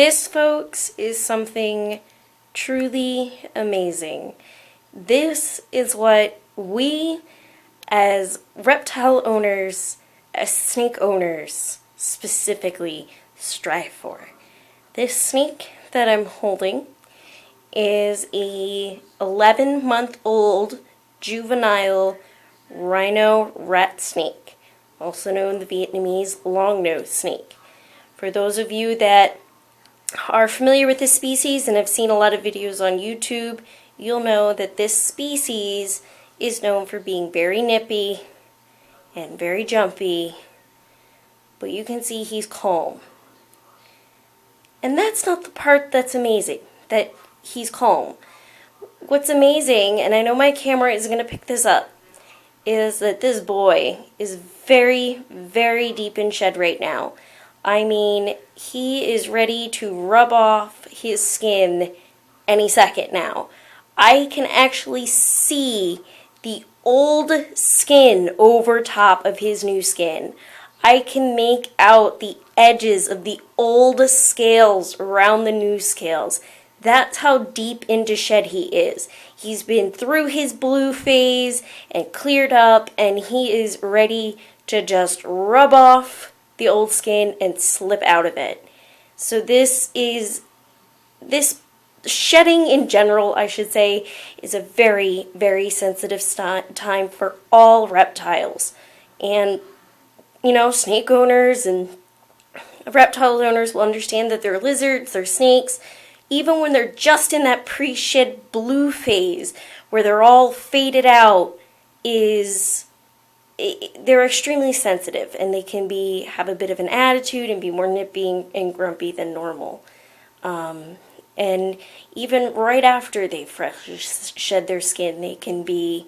This, folks, is something truly amazing. This is what we, as reptile owners, as snake owners, specifically strive for. This snake that I'm holding is a 11-month-old juvenile rhino rat snake, also known the Vietnamese long-nosed snake. For those of you that are familiar with this species and have seen a lot of videos on YouTube, you'll know that this species is known for being very nippy and very jumpy, but you can see he's calm. And that's not the part that's amazing, that he's calm. What's amazing, and I know my camera is going to pick this up, is that this boy is very, very deep in shed right now. I mean, he is ready to rub off his skin any second now. I can actually see the old skin over top of his new skin. I can make out the edges of the old scales around the new scales. That's how deep into shed he is. He's been through his blue phase and cleared up, and he is ready to just rub off the old skin and slip out of it. So this shedding in general, I should say, is a very, very sensitive time for all reptiles. And, you know, snake owners and reptile owners will understand that they're lizards, they're snakes, even when they're just in that pre-shed blue phase where they're all faded out, they're extremely sensitive, and they can have a bit of an attitude and be more nippy and grumpy than normal. And even right after they fresh shed their skin, they can be,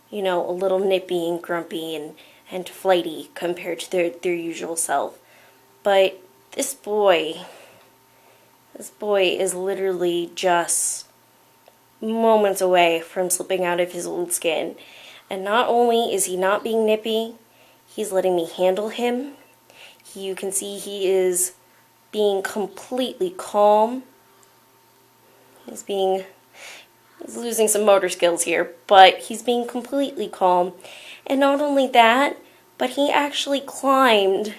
you know, a little nippy and grumpy and flighty compared to their usual self. But this boy is literally just moments away from slipping out of his old skin. And not only is he not being nippy, he's letting me handle him. You can see he is being completely calm. He's losing some motor skills here, but he's being completely calm. And not only that, but he actually climbed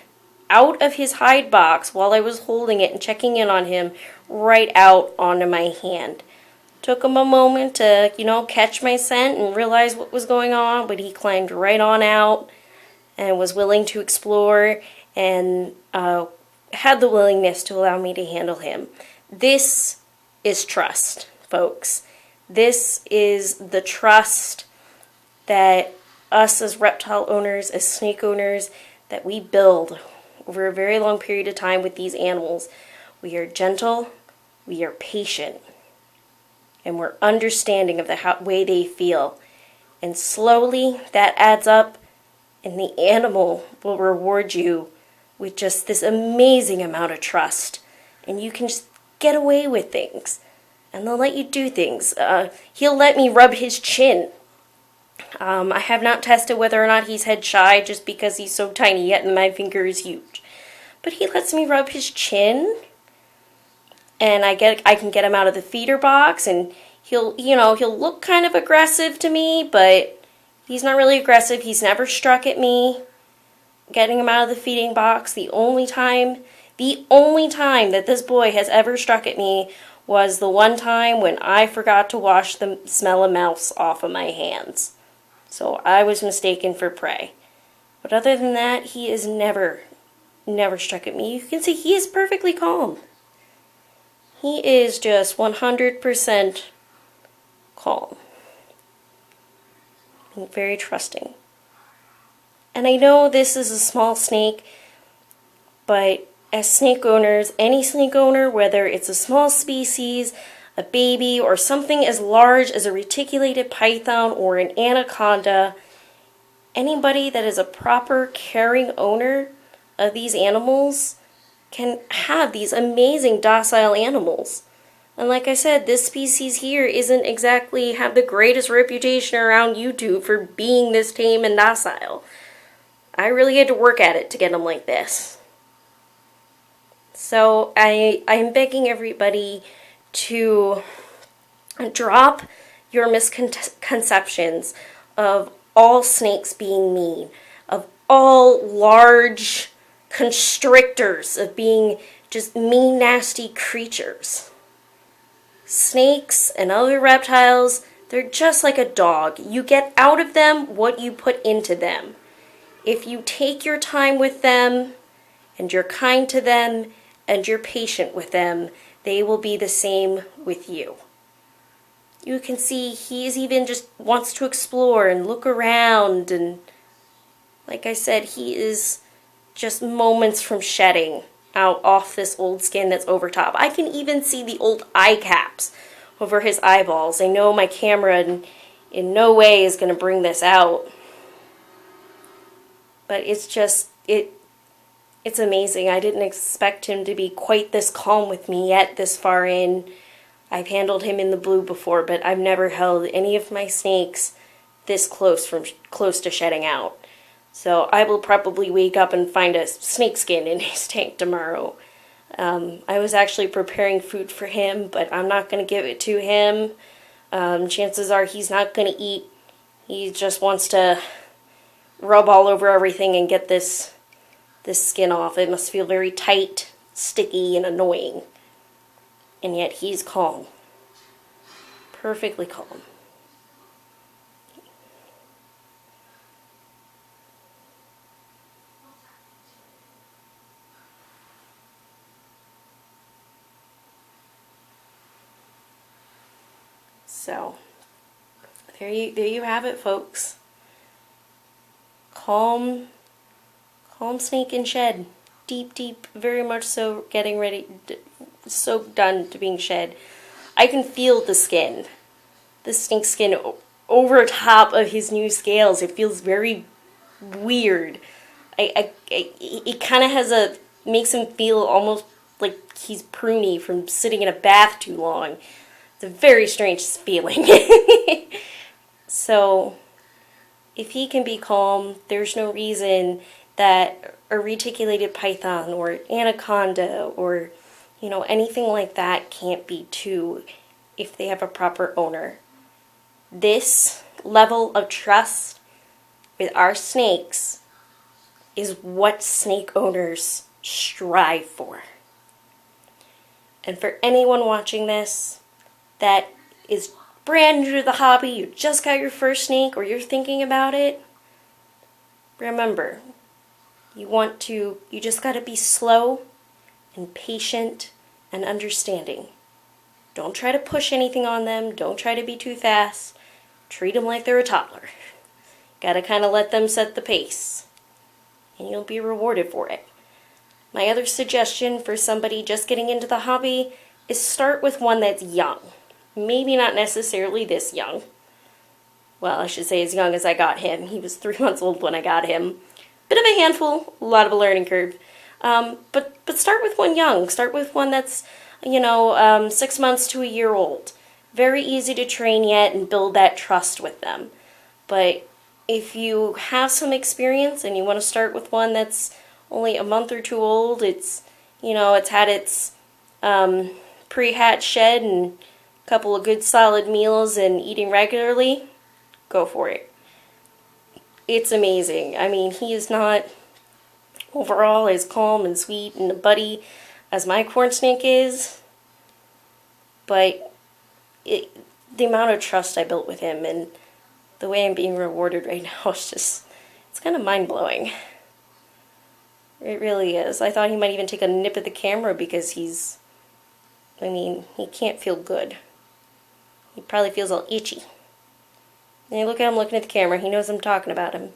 out of his hide box while I was holding it and checking in on him right out onto my hand. Took him a moment to, you know, catch my scent and realize what was going on, but he climbed right on out and was willing to explore and had the willingness to allow me to handle him. This is trust, folks. This is the trust that us as reptile owners, as snake owners, that we build over a very long period of time with these animals. We are gentle, we are patient, and we're understanding of the way they feel. And slowly that adds up, and the animal will reward you with just this amazing amount of trust. And you can just get away with things, and they'll let you do things. He'll let me rub his chin. I have not tested whether or not he's head shy just because he's so tiny yet and my finger is huge. But he lets me rub his chin, and I can get him out of the feeder box, and he'll look kind of aggressive to me, but he's not really aggressive. He's never struck at me. Getting him out of the feeding box, the only time that this boy has ever struck at me was the one time when I forgot to wash the smell of mouse off of my hands. So I was mistaken for prey. But other than that, he has never struck at me. You can see he is perfectly calm. He is just 100% calm. And very trusting. And I know this is a small snake, but as snake owners, any snake owner, whether it's a small species, a baby, or something as large as a reticulated python or an anaconda, anybody that is a proper caring owner of these animals can have these amazing docile animals. And like I said, this species here isn't exactly have the greatest reputation around YouTube for being this tame and docile. I really had to work at it to get them like this. So I'm begging everybody to drop your misconceptions of all snakes being mean, of all large constrictors of being just mean, nasty creatures. Snakes and other reptiles, they're just like a dog. You get out of them what you put into them. If you take your time with them, and you're kind to them, and you're patient with them, they will be the same with you. You can see he's even just wants to explore and look around, and like I said, he is just moments from shedding out off this old skin that's over top. I can even see the old eye caps over his eyeballs. I know my camera in no way is going to bring this out, but it's just, it's amazing. I didn't expect him to be quite this calm with me yet this far in. I've handled him in the blue before, but I've never held any of my snakes this close to shedding out. So I will probably wake up and find a snake skin in his tank tomorrow. I was actually preparing food for him, but I'm not going to give it to him. Chances are he's not going to eat. He just wants to rub all over everything and get this skin off. It must feel very tight, sticky, and annoying. And yet he's calm. Perfectly calm. So, there you have it, folks. Calm snake in shed. Deep, very much so getting ready, so done to being shed. I can feel the skin, the snake skin over top of his new scales. It feels very weird. It kind of makes him feel almost like he's pruny from sitting in a bath too long. It's a very strange feeling. So, if he can be calm, there's no reason that a reticulated python or anaconda or, anything like that can't be too if they have a proper owner. This level of trust with our snakes is what snake owners strive for. And for anyone watching this that is brand new to the hobby, you just got your first snake or you're thinking about it, remember, you just got to be slow and patient and understanding. Don't try to push anything on them. Don't try to be too fast. Treat them like they're a toddler. Got to kind of let them set the pace, and you'll be rewarded for it. My other suggestion for somebody just getting into the hobby is start with one that's young. Maybe not necessarily this young. Well, I should say as young as I got him. He was 3 months old when I got him. Bit of a handful, a lot of a learning curve. But start with one young. Start with one that's, 6 months to a year old. Very easy to train yet and build that trust with them. But if you have some experience and you want to start with one that's only a month or two old, it's had its pre-hatch shed and a couple of good solid meals and eating regularly, go for it. It's amazing. I mean, he is not overall as calm and sweet and a buddy as my corn snake is, but the amount of trust I built with him and the way I'm being rewarded right now is it's kind of mind-blowing. It really is. I thought he might even take a nip at the camera because he can't feel good. He probably feels all itchy. And you look at him looking at the camera, he knows I'm talking about him.